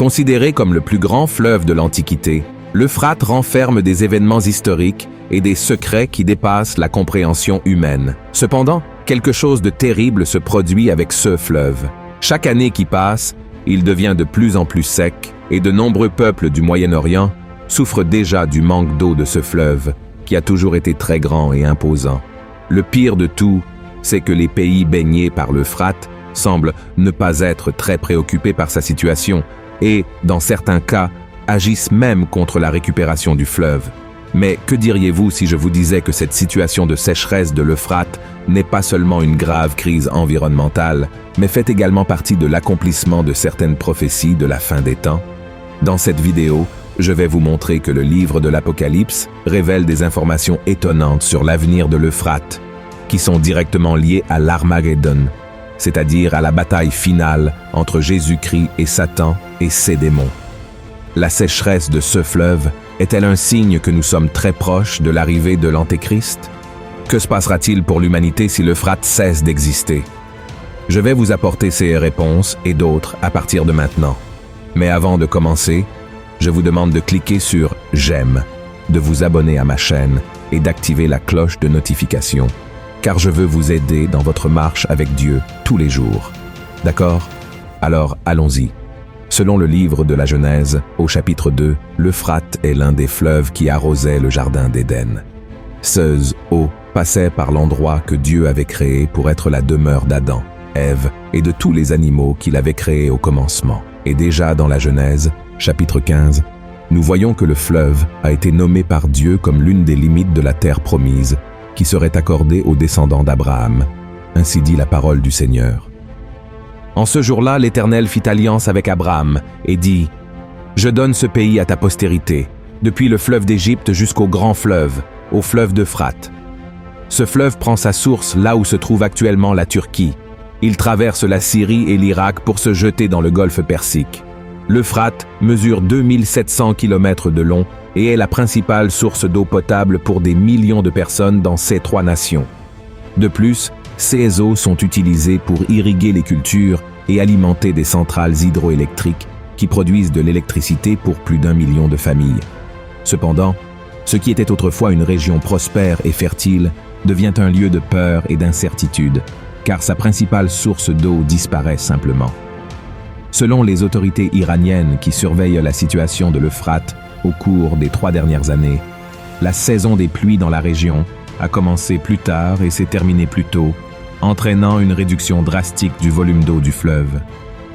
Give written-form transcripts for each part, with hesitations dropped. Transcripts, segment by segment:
Considéré comme le plus grand fleuve de l'Antiquité, l'Euphrate renferme des événements historiques et des secrets qui dépassent la compréhension humaine. Cependant, quelque chose de terrible se produit avec ce fleuve. Chaque année qui passe, il devient de plus en plus sec et de nombreux peuples du Moyen-Orient souffrent déjà du manque d'eau de ce fleuve, qui a toujours été très grand et imposant. Le pire de tout, c'est que les pays baignés par l'Euphrate semblent ne pas être très préoccupés par sa situation et, dans certains cas, agissent même contre la récupération du fleuve. Mais que diriez-vous si je vous disais que cette situation de sécheresse de l'Euphrate n'est pas seulement une grave crise environnementale, mais fait également partie de l'accomplissement de certaines prophéties de la fin des temps? Dans cette vidéo, je vais vous montrer que le livre de l'Apocalypse révèle des informations étonnantes sur l'avenir de l'Euphrate, qui sont directement liées à l'Armageddon, c'est-à-dire à la bataille finale entre Jésus-Christ et Satan et ses démons. La sécheresse de ce fleuve est-elle un signe que nous sommes très proches de l'arrivée de l'Antéchrist? Que se passera-t-il pour l'humanité si l'Euphrate cesse d'exister? Je vais vous apporter ces réponses et d'autres à partir de maintenant. Mais avant de commencer, je vous demande de cliquer sur « J'aime », de vous abonner à ma chaîne et d'activer la cloche de notification, car je veux vous aider dans votre marche avec Dieu tous les jours. D'accord? Alors allons-y. Selon le livre de la Genèse, au chapitre 2, l'Euphrate est l'un des fleuves qui arrosait le jardin d'Éden. Ces eaux passaient par l'endroit que Dieu avait créé pour être la demeure d'Adam, Ève et de tous les animaux qu'il avait créés au commencement. Et déjà dans la Genèse, chapitre 15, nous voyons que le fleuve a été nommé par Dieu comme l'une des limites de la terre promise qui serait accordée aux descendants d'Abraham. Ainsi dit la parole du Seigneur. En ce jour-là, l'Éternel fit alliance avec Abraham et dit « Je donne ce pays à ta postérité, depuis le fleuve d'Égypte jusqu'au grand fleuve, au fleuve d'Euphrate. Ce fleuve prend sa source là où se trouve actuellement la Turquie. Il traverse la Syrie et l'Irak pour se jeter dans le golfe Persique. L'Euphrate mesure 2700 km de long et est la principale source d'eau potable pour des millions de personnes dans ces trois nations. De plus, ces eaux sont utilisées pour irriguer les cultures et alimenter des centrales hydroélectriques qui produisent de l'électricité pour plus d'1 million de familles. Cependant, ce qui était autrefois une région prospère et fertile devient un lieu de peur et d'incertitude, car sa principale source d'eau disparaît simplement. Selon les autorités iraniennes qui surveillent la situation de l'Euphrate au cours des 3 dernières années, la saison des pluies dans la région a commencé plus tard et s'est terminée plus tôt, entraînant une réduction drastique du volume d'eau du fleuve.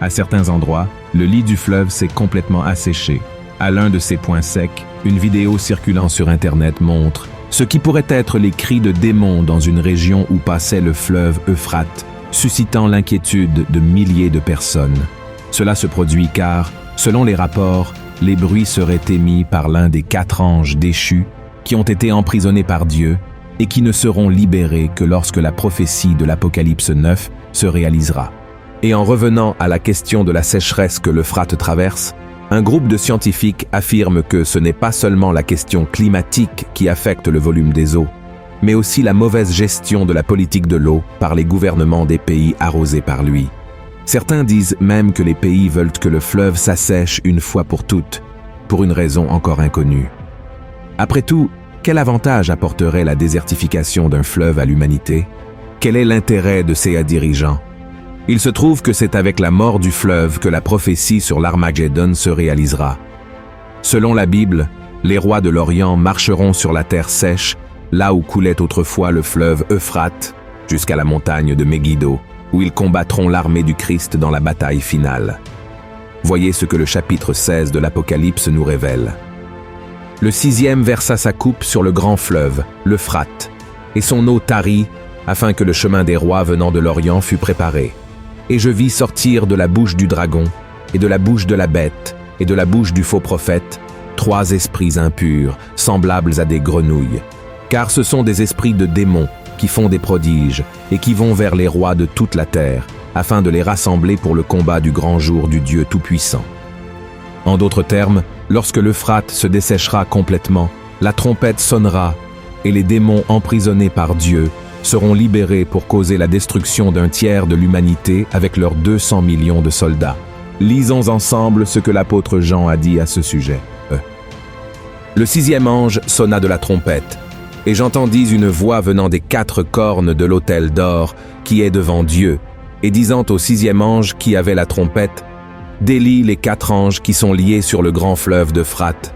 À certains endroits, le lit du fleuve s'est complètement asséché. À l'un de ces points secs, une vidéo circulant sur Internet montre ce qui pourrait être les cris de démons dans une région où passait le fleuve Euphrate, suscitant l'inquiétude de milliers de personnes. Cela se produit car, selon les rapports, les bruits seraient émis par l'un des 4 anges déchus qui ont été emprisonnés par Dieu et qui ne seront libérés que lorsque la prophétie de l'Apocalypse 9 se réalisera. Et en revenant à la question de la sécheresse que l'Euphrate traverse, un groupe de scientifiques affirme que ce n'est pas seulement la question climatique qui affecte le volume des eaux, mais aussi la mauvaise gestion de la politique de l'eau par les gouvernements des pays arrosés par lui. Certains disent même que les pays veulent que le fleuve s'assèche une fois pour toutes, pour une raison encore inconnue. Après tout, quel avantage apporterait la désertification d'un fleuve à l'humanité? Quel est l'intérêt de ces dirigeants? Il se trouve que c'est avec la mort du fleuve que la prophétie sur l'Armageddon se réalisera. Selon la Bible, les rois de l'Orient marcheront sur la terre sèche, là où coulait autrefois le fleuve Euphrate, jusqu'à la montagne de Megiddo, où ils combattront l'armée du Christ dans la bataille finale. Voyez ce que le chapitre 16 de l'Apocalypse nous révèle. Le 6e versa sa coupe sur le grand fleuve, l'Euphrate, et son eau tarit, afin que le chemin des rois venant de l'Orient fût préparé. Et je vis sortir de la bouche du dragon, et de la bouche de la bête, et de la bouche du faux prophète, 3 esprits impurs, semblables à des grenouilles. Car ce sont des esprits de démons qui font des prodiges, et qui vont vers les rois de toute la terre, afin de les rassembler pour le combat du grand jour du Dieu Tout-Puissant. En d'autres termes, lorsque l'Euphrate se desséchera complètement, la trompette sonnera, et les démons emprisonnés par Dieu seront libérés pour causer la destruction d'un tiers de l'humanité avec leurs 200 millions de soldats. Lisons ensemble ce que l'apôtre Jean a dit à ce sujet. Le sixième ange sonna de la trompette, et j'entendis une voix venant des 4 cornes de l'autel d'or qui est devant Dieu, et disant au sixième ange qui avait la trompette, « Délie les 4 anges qui sont liés sur le grand fleuve d'Euphrate. »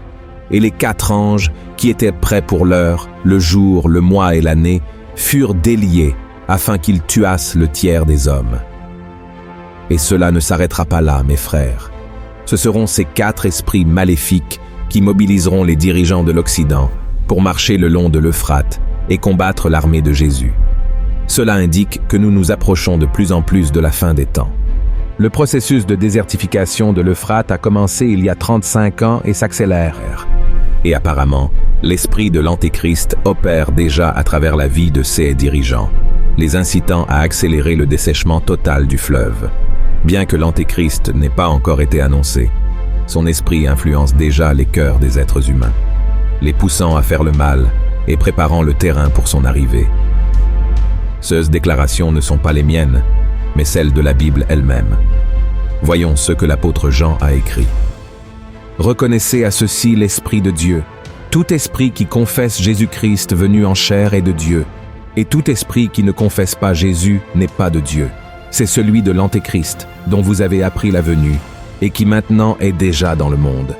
Et les 4 anges qui étaient prêts pour l'heure, le jour, le mois et l'année, furent déliés afin qu'ils tuassent le tiers des hommes. Et cela ne s'arrêtera pas là, mes frères. Ce seront ces 4 esprits maléfiques qui mobiliseront les dirigeants de l'Occident pour marcher le long de l'Euphrate et combattre l'armée de Jésus. Cela indique que nous nous approchons de plus en plus de la fin des temps. Le processus de désertification de l'Euphrate a commencé il y a 35 ans et s'accélère. Et apparemment, l'esprit de l'Antéchrist opère déjà à travers la vie de ses dirigeants, les incitant à accélérer le dessèchement total du fleuve. Bien que l'Antéchrist n'ait pas encore été annoncé, son esprit influence déjà les cœurs des êtres humains, les poussant à faire le mal et préparant le terrain pour son arrivée. Ces déclarations ne sont pas les miennes, mais celles de la Bible elle-même. Voyons ce que l'apôtre Jean a écrit. Reconnaissez à ceci l'Esprit de Dieu. Tout esprit qui confesse Jésus-Christ venu en chair est de Dieu, et tout esprit qui ne confesse pas Jésus n'est pas de Dieu. C'est celui de l'Antéchrist, dont vous avez appris la venue, et qui maintenant est déjà dans le monde.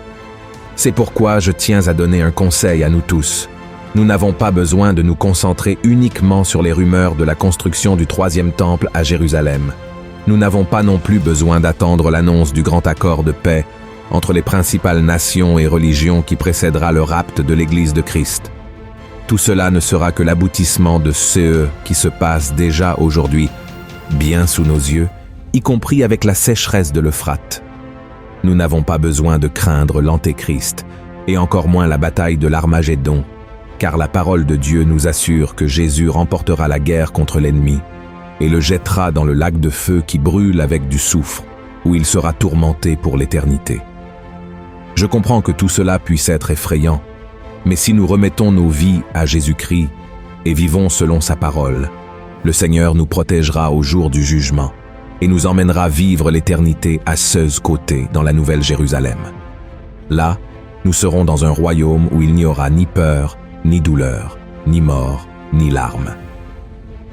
C'est pourquoi je tiens à donner un conseil à nous tous. Nous n'avons pas besoin de nous concentrer uniquement sur les rumeurs de la construction du 3e temple à Jérusalem. Nous n'avons pas non plus besoin d'attendre l'annonce du grand accord de paix entre les principales nations et religions qui précédera le rapt de l'Église de Christ. Tout cela ne sera que l'aboutissement de ce qui se passe déjà aujourd'hui, bien sous nos yeux, y compris avec la sécheresse de l'Euphrate. Nous n'avons pas besoin de craindre l'Antéchrist, et encore moins la bataille de l'Armagédon, car la parole de Dieu nous assure que Jésus remportera la guerre contre l'ennemi et le jettera dans le lac de feu qui brûle avec du soufre, où il sera tourmenté pour l'éternité. Je comprends que tout cela puisse être effrayant, mais si nous remettons nos vies à Jésus-Christ et vivons selon sa parole, le Seigneur nous protégera au jour du jugement et nous emmènera vivre l'éternité à ses côtés dans la Nouvelle Jérusalem. Là, nous serons dans un royaume où il n'y aura ni peur, ni douleur, ni mort, ni larmes.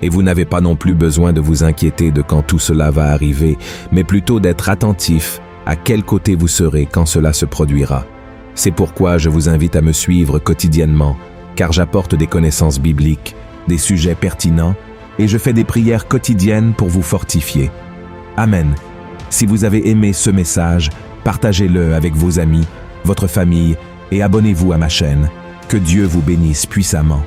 Et vous n'avez pas non plus besoin de vous inquiéter de quand tout cela va arriver, mais plutôt d'être attentif à quel côté vous serez quand cela se produira. C'est pourquoi je vous invite à me suivre quotidiennement, car j'apporte des connaissances bibliques, des sujets pertinents, et je fais des prières quotidiennes pour vous fortifier. Amen. Si vous avez aimé ce message, partagez-le avec vos amis, votre famille, et abonnez-vous à ma chaîne. Que Dieu vous bénisse puissamment.